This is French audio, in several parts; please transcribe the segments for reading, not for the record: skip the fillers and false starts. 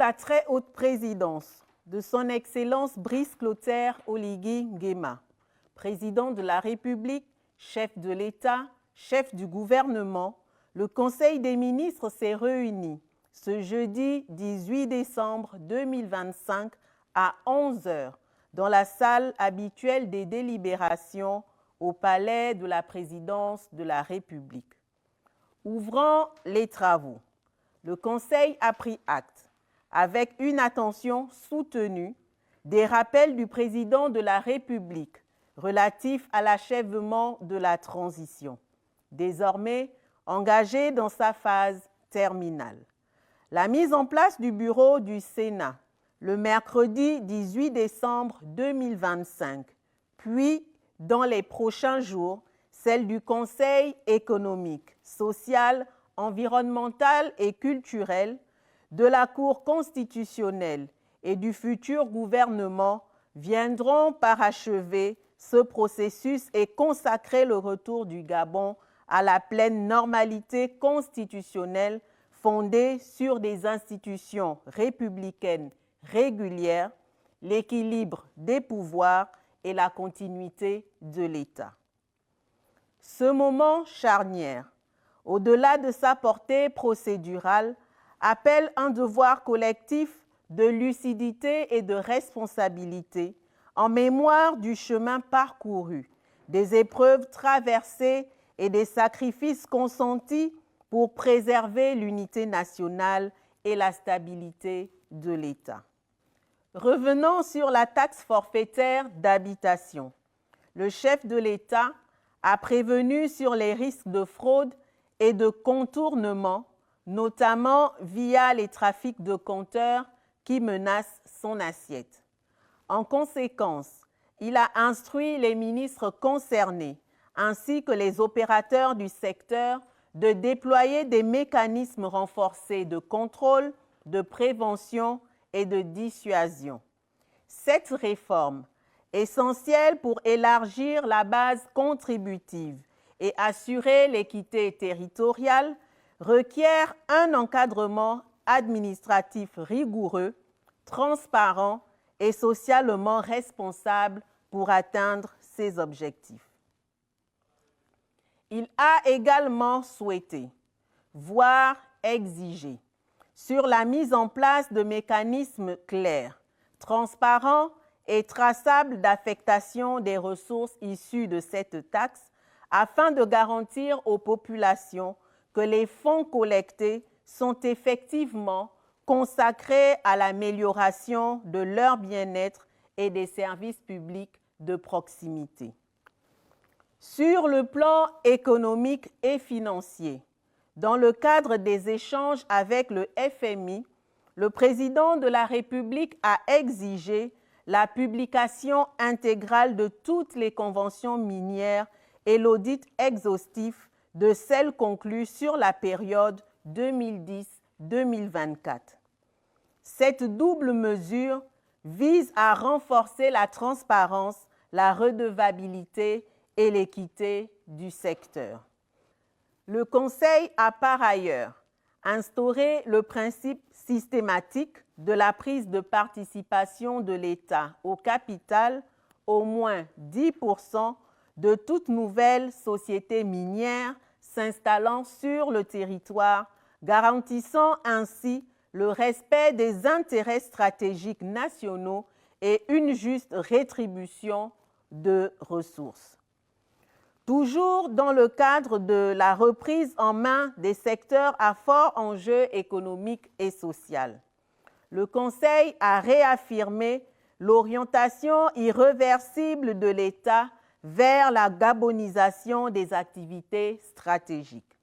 la très haute présidence de son Excellence Brice Clotaire Oligui Nguema, président de la République, chef de l'État, chef du gouvernement, le Conseil des ministres s'est réuni ce jeudi 18 décembre 2025 à 11 h dans la salle habituelle des délibérations au Palais de la Présidence de la République. Ouvrant les travaux, le Conseil a pris acte, avec une attention soutenue, des rappels du Président de la République relatifs à l'achèvement de la transition, désormais engagé dans sa phase terminale. La mise en place du bureau du Sénat le mercredi 18 décembre 2025, puis dans les prochains jours, celle du Conseil économique, social, environnemental et culturel, de la Cour constitutionnelle et du futur gouvernement viendront parachever ce processus et consacrer le retour du Gabon à la pleine normalité constitutionnelle fondée sur des institutions républicaines régulières, l'équilibre des pouvoirs et la continuité de l'État. Ce moment charnière, au-delà de sa portée procédurale, appelle un devoir collectif de lucidité et de responsabilité en mémoire du chemin parcouru, des épreuves traversées et des sacrifices consentis pour préserver l'unité nationale et la stabilité de l'État. Revenons sur la taxe forfaitaire d'habitation. Le chef de l'État a prévenu sur les risques de fraude et de contournement, notamment via les trafics de compteurs qui menacent son assiette. En conséquence, il a instruit les ministres concernés ainsi que les opérateurs du secteur de déployer des mécanismes renforcés de contrôle, de prévention et de dissuasion. Cette réforme, essentielle pour élargir la base contributive et assurer l'équité territoriale, requiert un encadrement administratif rigoureux, transparent et socialement responsable pour atteindre ces objectifs. Il a également souhaité, voire exigé, sur la mise en place de mécanismes clairs, transparents et traçables d'affectation des ressources issues de cette taxe afin de garantir aux populations que les fonds collectés sont effectivement consacrés à l'amélioration de leur bien-être et des services publics de proximité. Sur le plan économique et financier, dans le cadre des échanges avec le FMI, le président de la République a exigé la publication intégrale de toutes les conventions minières et l'audit exhaustif de celles conclues sur la période 2010-2024. Cette double mesure vise à renforcer la transparence, la redevabilité et l'équité du secteur. Le Conseil a par ailleurs instauré le principe systématique de la prise de participation de l'État au capital, au moins 10% de toute nouvelle société minière s'installant sur le territoire, garantissant ainsi le respect des intérêts stratégiques nationaux et une juste rétribution de ressources. Toujours dans le cadre de la reprise en main des secteurs à fort enjeu économique et social, le Conseil a réaffirmé l'orientation irréversible de l'État vers la gabonisation des activités stratégiques.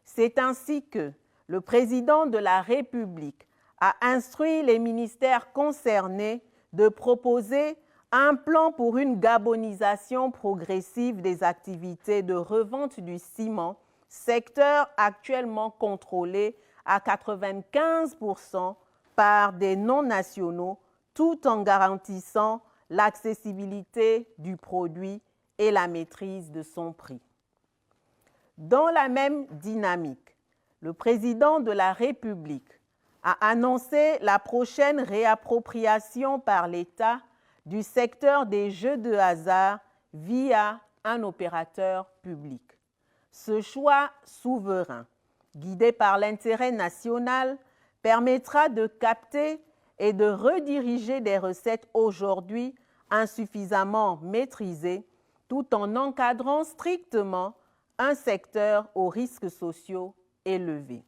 C'est ainsi que le président de la République a instruit les ministères concernés de proposer un plan pour une gabonisation progressive des activités de revente du ciment, secteur actuellement contrôlé à 95% par des non-nationaux, tout en garantissant l'accessibilité du produit et la maîtrise de son prix. Dans la même dynamique, le président de la République a annoncé la prochaine réappropriation par l'État du secteur des jeux de hasard via un opérateur public. Ce choix souverain, guidé par l'intérêt national, permettra de capter et de rediriger des recettes aujourd'hui insuffisamment maîtrisées, tout en encadrant strictement un secteur aux risques sociaux élevés.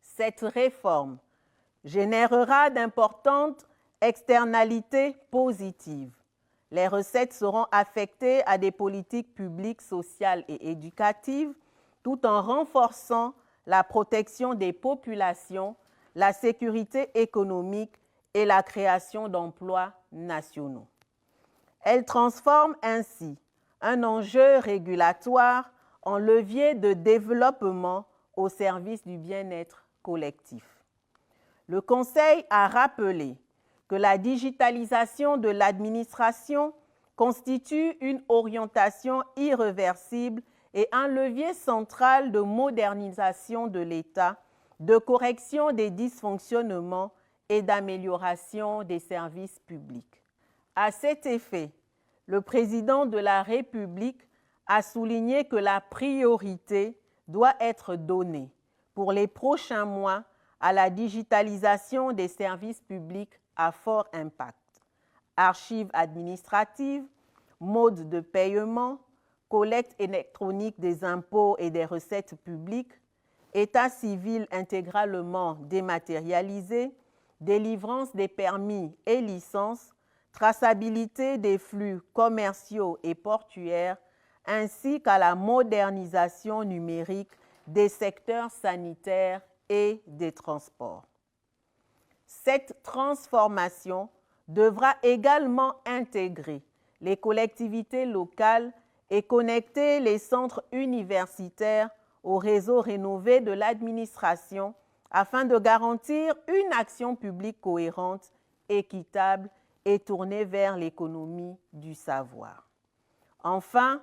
Cette réforme générera d'importantes externalités positives. Les recettes seront affectées à des politiques publiques, sociales et éducatives, tout en renforçant la protection des populations, la sécurité économique et la création d'emplois nationaux. Elle transforme ainsi un enjeu régulatoire en levier de développement au service du bien-être collectif. Le Conseil a rappelé que la digitalisation de l'administration constitue une orientation irréversible et un levier central de modernisation de l'État, de correction des dysfonctionnements et d'amélioration des services publics. À cet effet, le président de la République a souligné que la priorité doit être donnée pour les prochains mois à la digitalisation des services publics à fort impact. Archives administratives, modes de paiement, collecte électronique des impôts et des recettes publiques, état civil intégralement dématérialisé, délivrance des permis et licences, traçabilité des flux commerciaux et portuaires, ainsi qu'à la modernisation numérique des secteurs sanitaires et des transports. Cette transformation devra également intégrer les collectivités locales et connecter les centres universitaires au réseau rénové de l'administration afin de garantir une action publique cohérente, équitable et tournée vers l'économie du savoir. Enfin,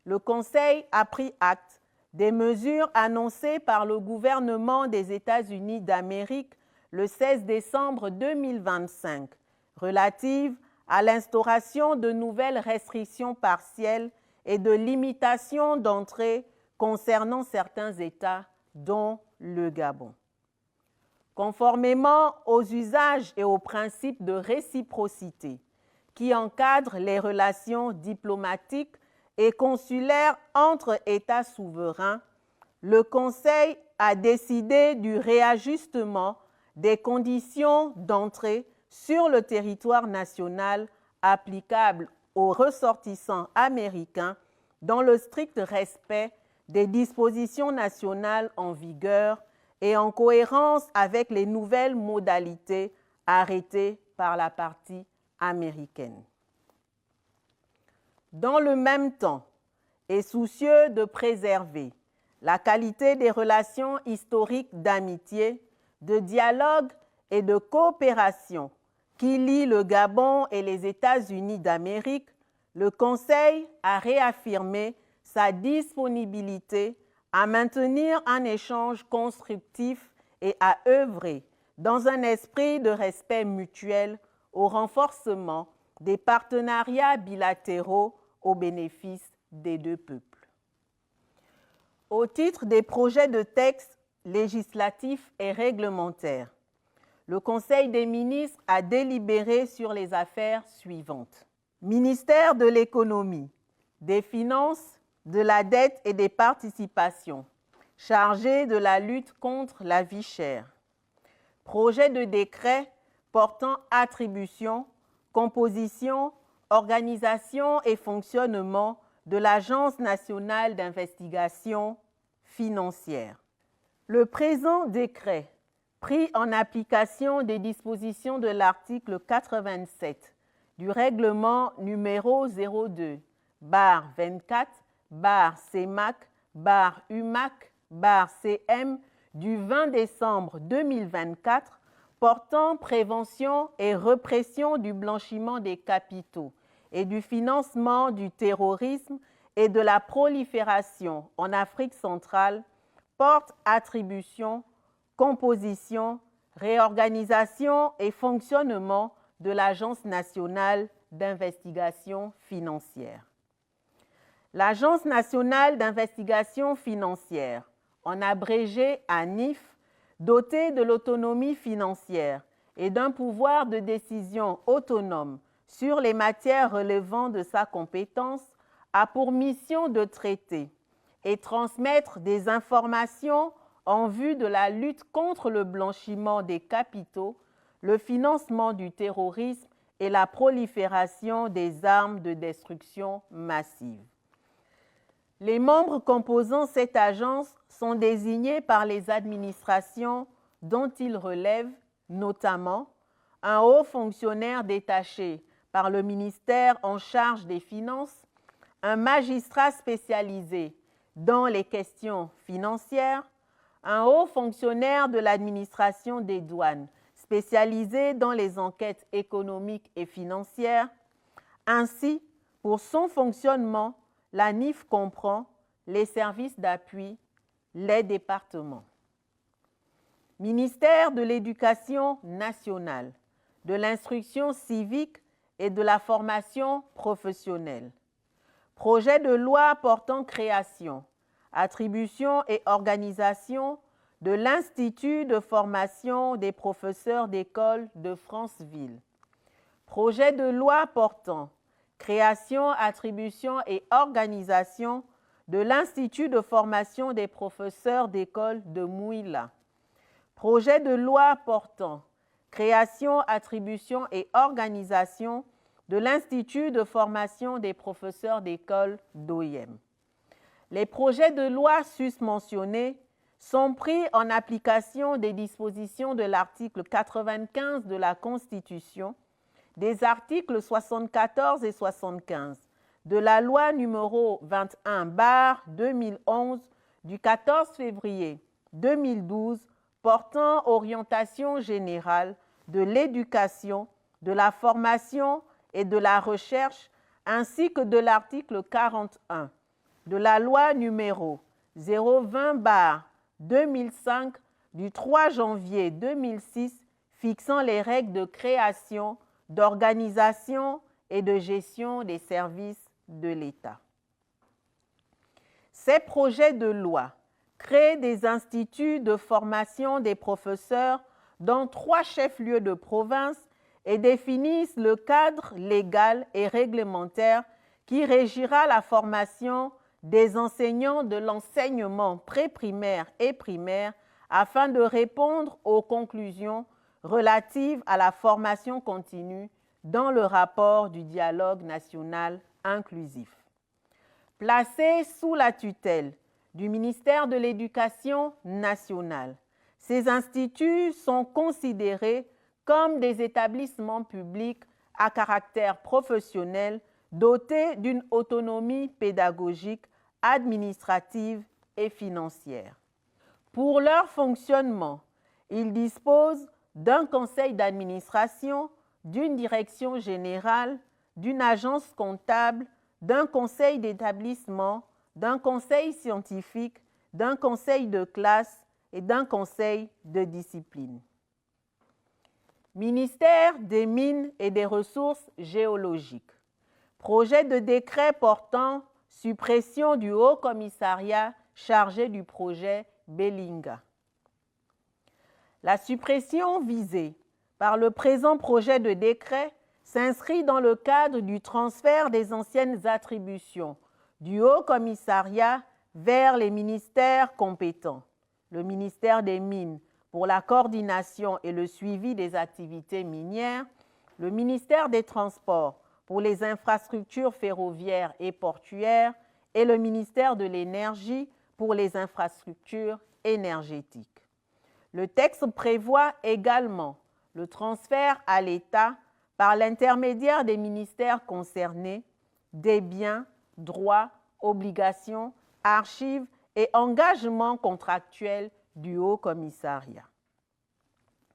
le Conseil a pris acte des mesures annoncées par le gouvernement des États-Unis d'Amérique le 16 décembre 2025, relatives à l'instauration de nouvelles restrictions partielles et de limitations d'entrée concernant certains États, dont le Gabon. Conformément aux usages et aux principes de réciprocité qui encadrent les relations diplomatiques et consulaires entre États souverains, le Conseil a décidé du réajustement des conditions d'entrée sur le territoire national applicables aux ressortissants américains dans le strict respect des dispositions nationales en vigueur et en cohérence avec les nouvelles modalités arrêtées par la partie américaine. Dans le même temps, et soucieux de préserver la qualité des relations historiques d'amitié, de dialogue et de coopération qui lient le Gabon et les États-Unis d'Amérique, le Conseil a réaffirmé sa disponibilité à maintenir un échange constructif et à œuvrer dans un esprit de respect mutuel au renforcement des partenariats bilatéraux au bénéfice des deux peuples. Au titre des projets de textes législatifs et réglementaires, le Conseil des ministres a délibéré sur les affaires suivantes. Ministère de l'Économie, des Finances, de la dette et des participations, chargé de la lutte contre la vie chère. Projet de décret portant attribution, composition, organisation et fonctionnement de l'Agence nationale d'investigation financière. Le présent décret, pris en application des dispositions de l'article 87 du règlement numéro 02-CEMAC-UMAC-CM du 20 décembre 2024 portant prévention et répression du blanchiment des capitaux et du financement du terrorisme et de la prolifération en Afrique centrale porte attribution, composition, réorganisation et fonctionnement de l'Agence nationale d'investigation financière. L'Agence nationale d'investigation financière, en abrégé ANIF, dotée de l'autonomie financière et d'un pouvoir de décision autonome sur les matières relevant de sa compétence, a pour mission de traiter et transmettre des informations en vue de la lutte contre le blanchiment des capitaux, le financement du terrorisme et la prolifération des armes de destruction massive. Les membres composant cette agence sont désignés par les administrations dont ils relèvent, notamment un haut fonctionnaire détaché par le ministère en charge des Finances, un magistrat spécialisé dans les questions financières, un haut fonctionnaire de l'administration des douanes spécialisé dans les enquêtes économiques et financières. Ainsi, pour son fonctionnement, l'ANIF comprend les services d'appui, les départements. Ministère de l'Éducation nationale, de l'Instruction civique et de la formation professionnelle. Projet de loi portant création, attribution et organisation de l'Institut de formation des professeurs d'école de Franceville. Projet de loi portant création, attribution et organisation de l'Institut de formation des professeurs d'école de Mouila. Projet de loi portant création, attribution et organisation de l'Institut de formation des professeurs d'école d'OIM. Les projets de loi susmentionnés sont pris en application des dispositions de l'article 95 de la Constitution, des articles 74 et 75 de la loi numéro 21/2011 du 14 février 2012 portant orientation générale de l'éducation, de la formation et de la recherche, ainsi que de l'article 41 de la loi numéro 020/2005 du 3 janvier 2006 fixant les règles de création, d'organisation et de gestion des services de l'État. Ces projets de loi créent des instituts de formation des professeurs dans 3 chefs-lieux de province et définissent le cadre légal et réglementaire qui régira la formation des enseignants de l'enseignement préprimaire et primaire afin de répondre aux conclusions relatives à la formation continue dans le rapport du dialogue national inclusif. Placés sous la tutelle du ministère de l'Éducation nationale, ces instituts sont considérés comme des établissements publics à caractère professionnel dotés d'une autonomie pédagogique, administrative et financière. Pour leur fonctionnement, ils disposent d'un conseil d'administration, d'une direction générale, d'une agence comptable, d'un conseil d'établissement, d'un conseil scientifique, d'un conseil de classe et d'un conseil de discipline. Ministère des Mines et des Ressources géologiques. Projet de décret portant suppression du Haut Commissariat chargé du projet Belinga. La suppression visée par le présent projet de décret s'inscrit dans le cadre du transfert des anciennes attributions du Haut Commissariat vers les ministères compétents, le ministère des Mines pour la coordination et le suivi des activités minières, le ministère des Transports pour les infrastructures ferroviaires et portuaires et le ministère de l'Énergie pour les infrastructures énergétiques. Le texte prévoit également le transfert à l'État, par l'intermédiaire des ministères concernés, des biens, droits, obligations, archives et engagements contractuels du Haut Commissariat.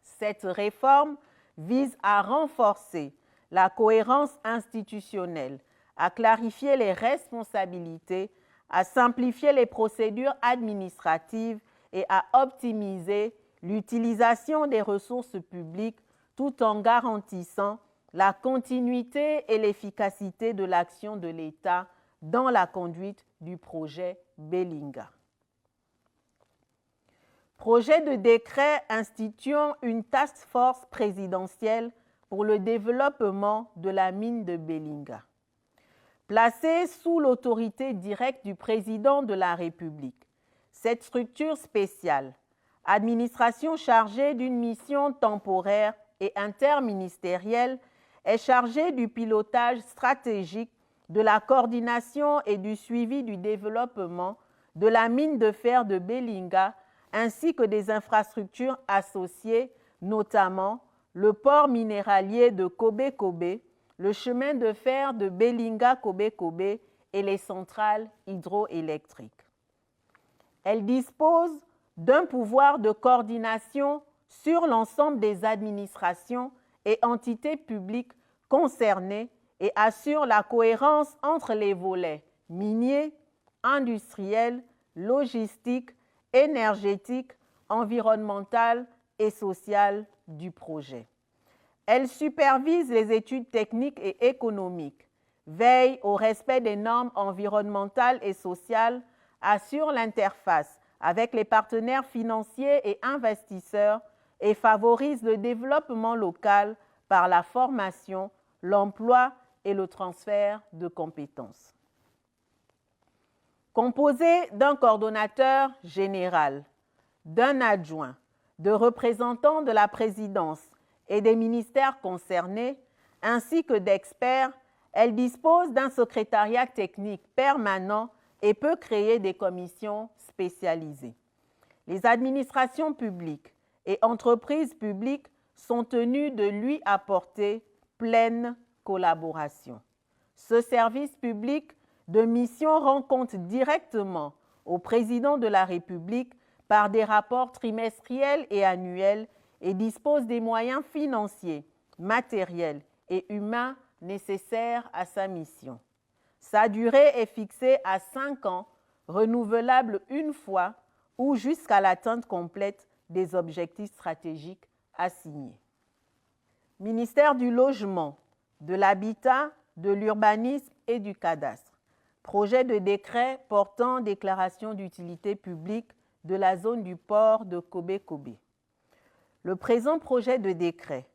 Cette réforme vise à renforcer la cohérence institutionnelle, à clarifier les responsabilités, à simplifier les procédures administratives et à optimiser l'utilisation des ressources publiques tout en garantissant la continuité et l'efficacité de l'action de l'État dans la conduite du projet Belinga. Projet de décret instituant une task force présidentielle pour le développement de la mine de Belinga. Placée sous l'autorité directe du président de la République, cette structure spéciale, administration chargée d'une mission temporaire et interministérielle, est chargée du pilotage stratégique, de la coordination et du suivi du développement de la mine de fer de Belinga ainsi que des infrastructures associées, notamment le port minéralier de Kobe-Kobe, le chemin de fer de Belinga-Kobe-Kobe et les centrales hydroélectriques. Elle dispose d'un pouvoir de coordination sur l'ensemble des administrations et entités publiques concernées et assure la cohérence entre les volets miniers, industriels, logistiques, énergétique, environnementale et sociale du projet. Elle supervise les études techniques et économiques, veille au respect des normes environnementales et sociales, assure l'interface avec les partenaires financiers et investisseurs et favorise le développement local par la formation, l'emploi et le transfert de compétences. Composé d'un coordonnateur général, d'un adjoint, de représentants de la présidence et des ministères concernés, ainsi que d'experts, elle dispose d'un secrétariat technique permanent et peut créer des commissions spécialisées. Les administrations publiques et entreprises publiques sont tenues de lui apporter pleine collaboration. Ce service public de mission rend compte directement au président de la République par des rapports trimestriels et annuels et dispose des moyens financiers, matériels et humains nécessaires à sa mission. Sa durée est fixée à 5 ans, renouvelable une fois ou jusqu'à l'atteinte complète des objectifs stratégiques assignés. Ministère du Logement, de l'Habitat, de l'Urbanisme et du Cadastre. Projet de décret portant déclaration d'utilité publique de la zone du port de Kobe-Kobe. Le présent projet de décret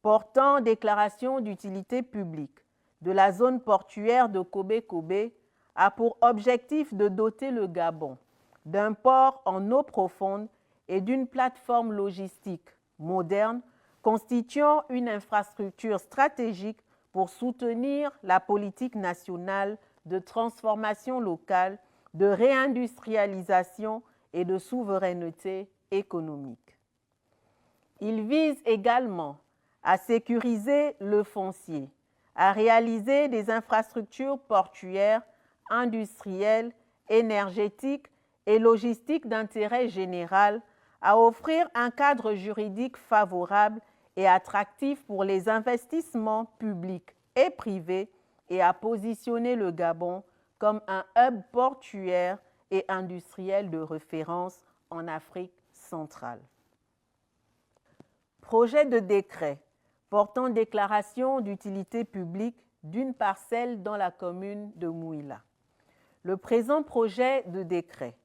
portant déclaration d'utilité publique de la zone portuaire de Kobe-Kobe a pour objectif de doter le Gabon d'un port en eau profonde et d'une plateforme logistique moderne constituant une infrastructure stratégique pour soutenir la politique nationale de transformation locale, de réindustrialisation et de souveraineté économique. Il vise également à sécuriser le foncier, à réaliser des infrastructures portuaires, industrielles, énergétiques et logistiques d'intérêt général, à offrir un cadre juridique favorable et attractif pour les investissements publics et privés et à positionner le Gabon comme un hub portuaire et industriel de référence en Afrique centrale. Projet de décret portant déclaration d'utilité publique d'une parcelle dans la commune de Mouila. Le présent projet de décret,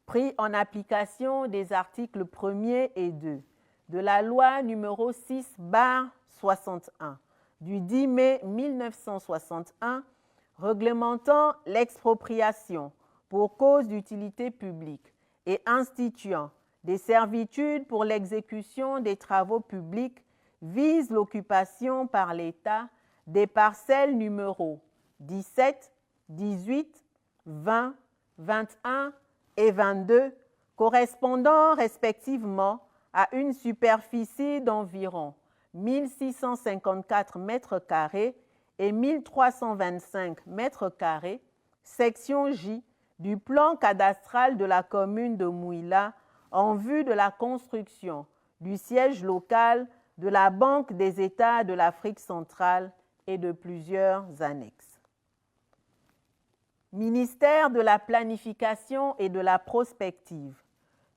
pris en application des articles 1er et 2 de la loi numéro 6/61 du 10 mai 1961, réglementant l'expropriation pour cause d'utilité publique et instituant des servitudes pour l'exécution des travaux publics, vise l'occupation par l'État des parcelles numéros 17, 18, 20, 21 et 22, correspondant respectivement à une superficie d'environ 1654 mètres carrés et 1325 mètres carrés, section J du plan cadastral de la commune de Mouila en vue de la construction du siège local de la Banque des États de l'Afrique centrale et de plusieurs annexes. Ministère de la Planification et de la Prospective.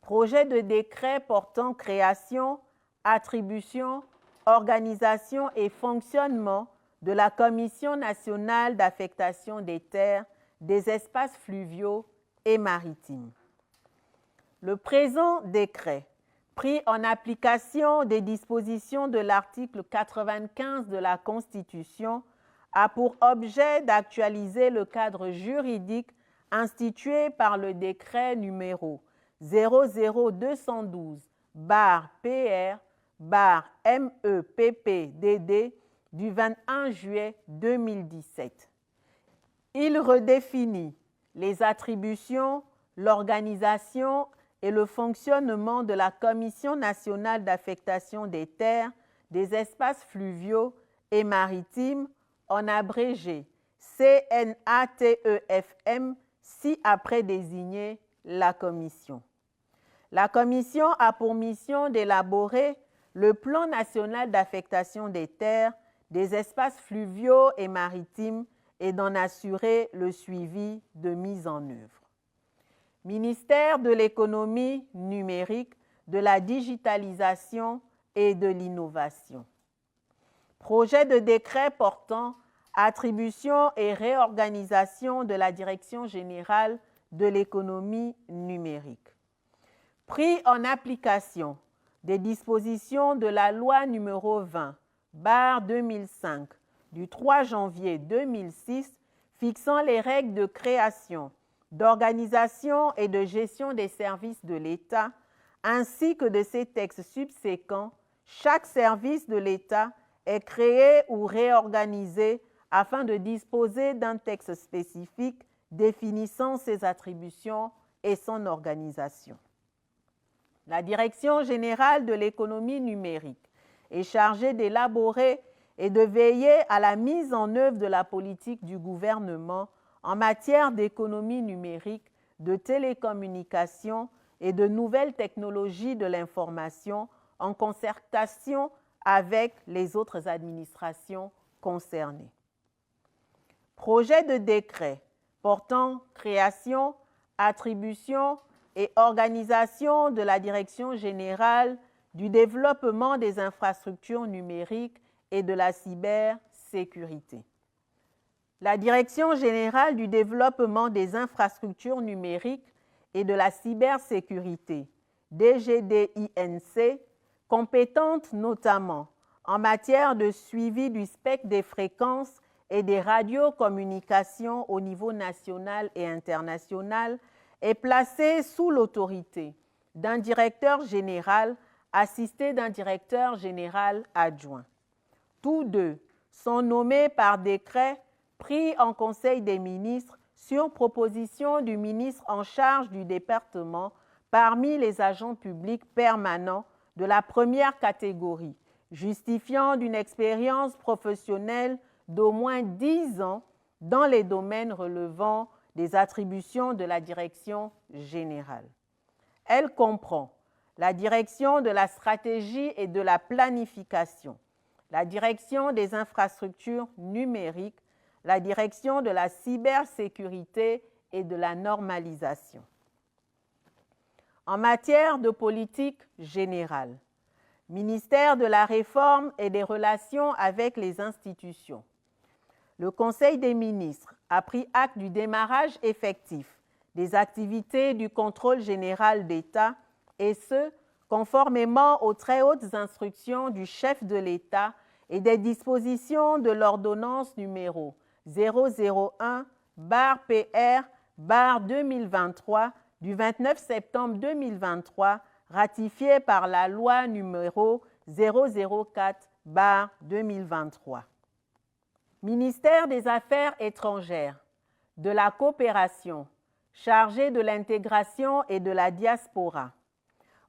Projet de décret portant création, attribution, organisation et fonctionnement de la Commission nationale d'affectation des terres, des espaces fluviaux et maritimes. Le présent décret, pris en application des dispositions de l'article 95 de la Constitution, a pour objet d'actualiser le cadre juridique institué par le décret numéro 00212/PR/MEPPDD du 21 juillet 2017. Il redéfinit les attributions, l'organisation et le fonctionnement de la Commission nationale d'affectation des terres, des espaces fluviaux et maritimes, en abrégé CNATEFM, ci-après désigné la Commission. La Commission a pour mission d'élaborer le plan national d'affectation des terres, des espaces fluviaux et maritimes et d'en assurer le suivi de mise en œuvre. Ministère de l'économie numérique, de la digitalisation et de l'innovation. Projet de décret portant attribution et réorganisation de la Direction générale de l'économie numérique. Pris en application des dispositions de la loi numéro 20/2005 du 3 janvier 2006 fixant les règles de création, d'organisation et de gestion des services de l'État, ainsi que de ses textes subséquents, chaque service de l'État est créé ou réorganisé afin de disposer d'un texte spécifique définissant ses attributions et son organisation. La Direction générale de l'économie numérique est chargée d'élaborer et de veiller à la mise en œuvre de la politique du gouvernement en matière d'économie numérique, de télécommunications et de nouvelles technologies de l'information en concertation avec les autres administrations concernées. Projet de décret portant création, attribution et organisation de la Direction générale du développement des infrastructures numériques et de la cybersécurité. La Direction générale du développement des infrastructures numériques et de la cybersécurité, DGDINC, compétente notamment en matière de suivi du spectre des fréquences et des radiocommunications au niveau national et international, est placée sous l'autorité d'un directeur général assisté d'un directeur général adjoint. Tous deux sont nommés par décret pris en Conseil des ministres sur proposition du ministre en charge du département parmi les agents publics permanents de la première catégorie, justifiant d'une expérience professionnelle d'au moins 10 ans dans les domaines relevant des attributions de la direction générale. Elle comprend la direction de la stratégie et de la planification, la direction des infrastructures numériques, la direction de la cybersécurité et de la normalisation. En matière de politique générale, ministère de la Réforme et des Relations avec les institutions, le Conseil des ministres a pris acte du démarrage effectif des activités du contrôle général d'État et ce, conformément aux très hautes instructions du chef de l'État et des dispositions de l'ordonnance numéro 001/PR/2023 du 29 septembre 2023, ratifiée par la loi numéro 004/2023. Ministère des Affaires étrangères, de la coopération, chargé de l'intégration et de la diaspora.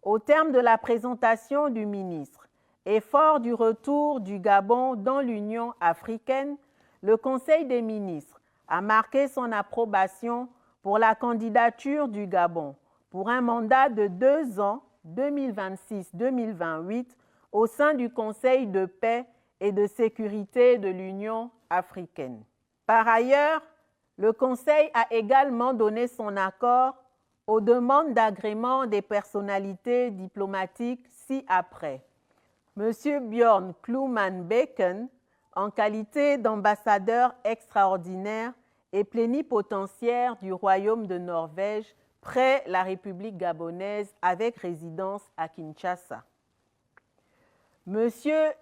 Au terme de la présentation du ministre et fort du retour du Gabon dans l'Union africaine, le Conseil des ministres a marqué son approbation pour la candidature du Gabon pour un mandat de 2 ans, 2026-2028, au sein du Conseil de paix et de sécurité de l'Union africaine. Par ailleurs, le Conseil a également donné son accord aux demandes d'agrément des personnalités diplomatiques ci-après. M. Björn Kluman-Beken, en qualité d'ambassadeur extraordinaire et plénipotentiaire du Royaume de Norvège près la République gabonaise avec résidence à Kinshasa. M.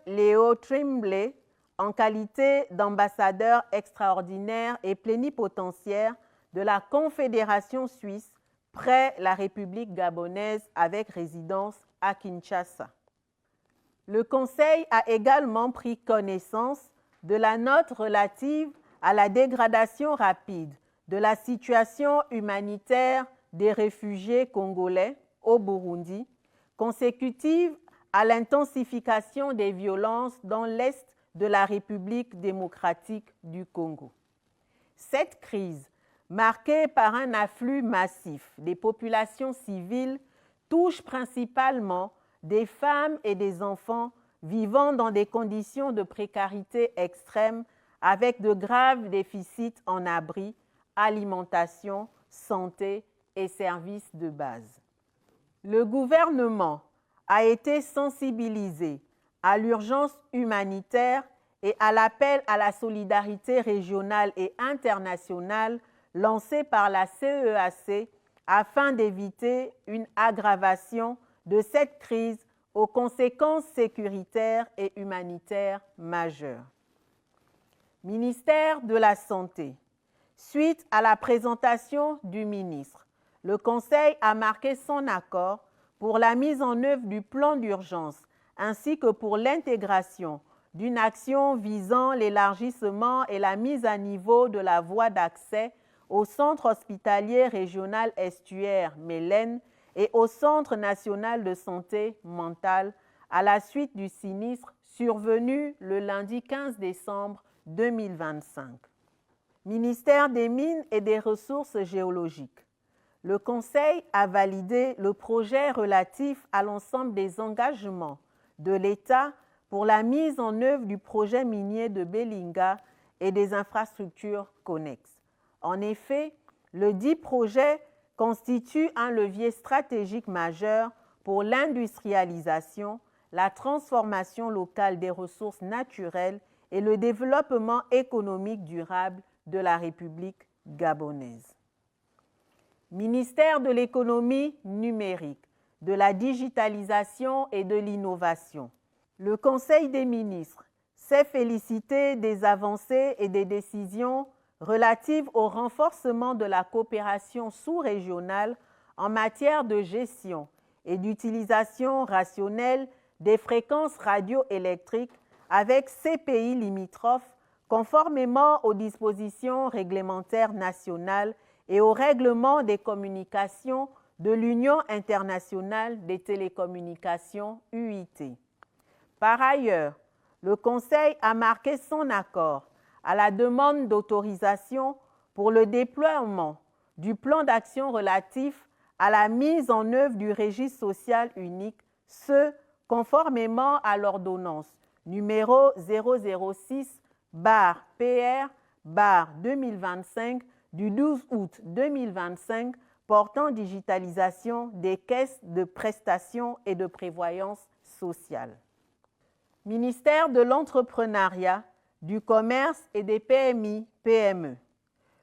Léo Trimbley, en qualité d'ambassadeur extraordinaire et plénipotentiaire de la Confédération suisse près la République gabonaise avec résidence à Kinshasa. Le Conseil a également pris connaissance de la note relative à la dégradation rapide de la situation humanitaire des réfugiés congolais au Burundi, consécutive à l'intensification des violences dans l'est de la République démocratique du Congo. Cette crise, marquée par un afflux massif des populations civiles, touche principalement des femmes et des enfants vivant dans des conditions de précarité extrême avec de graves déficits en abri, alimentation, santé et services de base. Le gouvernement a été sensibilisé à l'urgence humanitaire et à l'appel à la solidarité régionale et internationale lancé par la CEAC afin d'éviter une aggravation de cette crise aux conséquences sécuritaires et humanitaires majeures. Ministère de la Santé. Suite à la présentation du ministre, le Conseil a marqué son accord pour la mise en œuvre du plan d'urgence ainsi que pour l'intégration d'une action visant l'élargissement et la mise à niveau de la voie d'accès au Centre hospitalier régional estuaire Mélène et au Centre national de santé mentale à la suite du sinistre survenu le lundi 15 décembre 2025. Ministère des Mines et des Ressources géologiques. Le Conseil a validé le projet relatif à l'ensemble des engagements de l'État pour la mise en œuvre du projet minier de Belinga et des infrastructures connexes. En effet, le dit projet constitue un levier stratégique majeur pour l'industrialisation, la transformation locale des ressources naturelles et le développement économique durable de la République gabonaise. Ministère de l'économie numérique, de la digitalisation et de l'innovation. Le Conseil des ministres s'est félicité des avancées et des décisions relatives au renforcement de la coopération sous-régionale en matière de gestion et d'utilisation rationnelle des fréquences radioélectriques avec ces pays limitrophes conformément aux dispositions réglementaires nationales et au règlement des communications de l'Union internationale des télécommunications UIT. Par ailleurs, le Conseil a marqué son accord à la demande d'autorisation pour le déploiement du plan d'action relatif à la mise en œuvre du registre social unique, ce conformément à l'ordonnance numéro 006/PR/2025 du 12 août 2025 portant digitalisation des caisses de prestations et de prévoyance sociale. Ministère de l'Entrepreneuriat, du Commerce et des PMI-PME.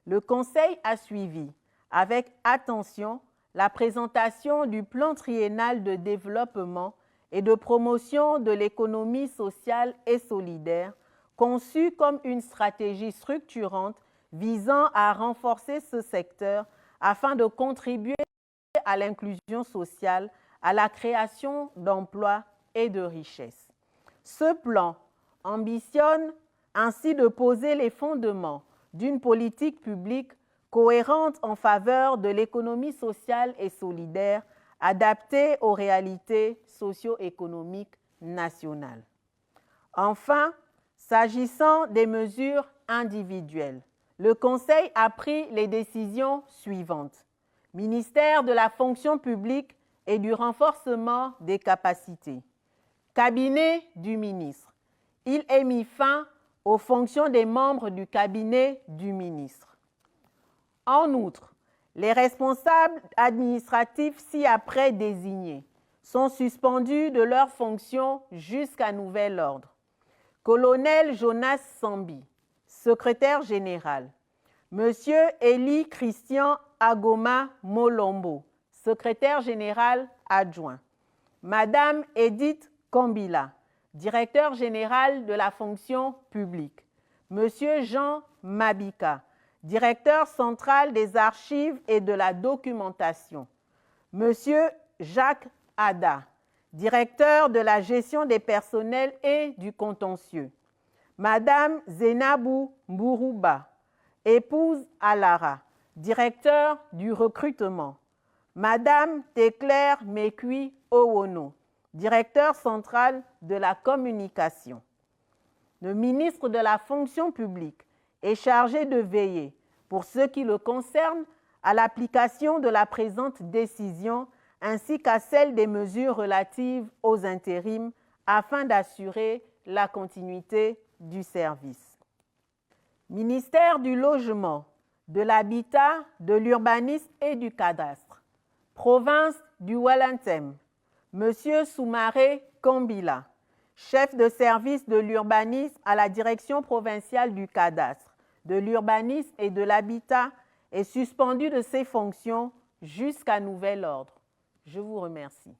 Le Conseil a suivi avec attention la présentation du plan triennal de développement et de promotion de l'économie sociale et solidaire, conçu comme une stratégie structurante visant à renforcer ce secteur afin de contribuer à l'inclusion sociale, à la création d'emplois et de richesses. Ce plan ambitionne ainsi de poser les fondements d'une politique publique cohérente en faveur de l'économie sociale et solidaire adaptée aux réalités socio-économiques nationales. Enfin, s'agissant des mesures individuelles, le Conseil a pris les décisions suivantes. Ministère de la fonction publique et du renforcement des capacités. Cabinet du ministre. Il est mis fin aux fonctions des membres du cabinet du ministre. En outre, Les responsables administratifs ci-après désignés sont suspendus de leurs fonctions jusqu'à nouvel ordre. Colonel Jonas Sambi, secrétaire général. Monsieur Élie Christian Agoma Molombo, secrétaire général adjoint. Madame Edith Kombila, directeur général de la fonction publique. Monsieur Jean Mabika, directeur central des archives et de la documentation. Monsieur Jacques Ada, directeur de la gestion des personnels et du contentieux. Madame Zenabou Mbourouba, épouse Alara, directeur du recrutement. Madame Teclair Mekui Owono, directeur central de la communication. Le ministre de la fonction publique est chargé de veiller, pour ce qui le concerne, à l'application de la présente décision ainsi qu'à celle des mesures relatives aux intérims afin d'assurer la continuité du service. Ministère du Logement, de l'Habitat, de l'Urbanisme et du Cadastre. Province du Walantem, Monsieur Soumaré Kombila, chef de service de l'urbanisme à la Direction provinciale du Cadastre, de l'Urbanisme et de l'Habitat, est suspendu de ses fonctions jusqu'à nouvel ordre. Je vous remercie.